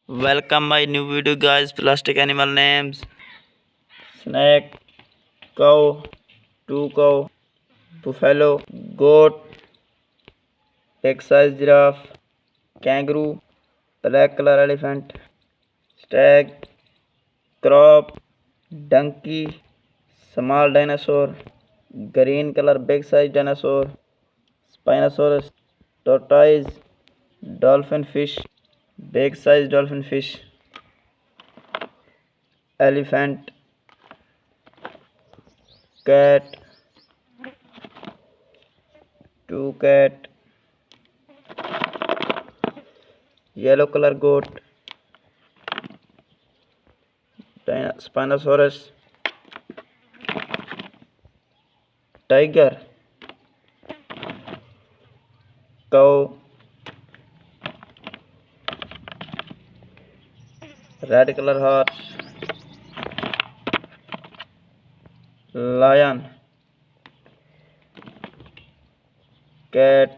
Welcome my new video guys. Plastic animal names: snake, cow, two cow, buffalo, goat, big size giraffe, kangaroo, black color elephant, stag, crop, donkey, small dinosaur, green color big size dinosaur, spinosaurus, tortoise, dolphin fish, big size dolphin fish, elephant, cat, two cat, yellow color goat, spinosaurus, tiger, cow, red color horse, lion, cat,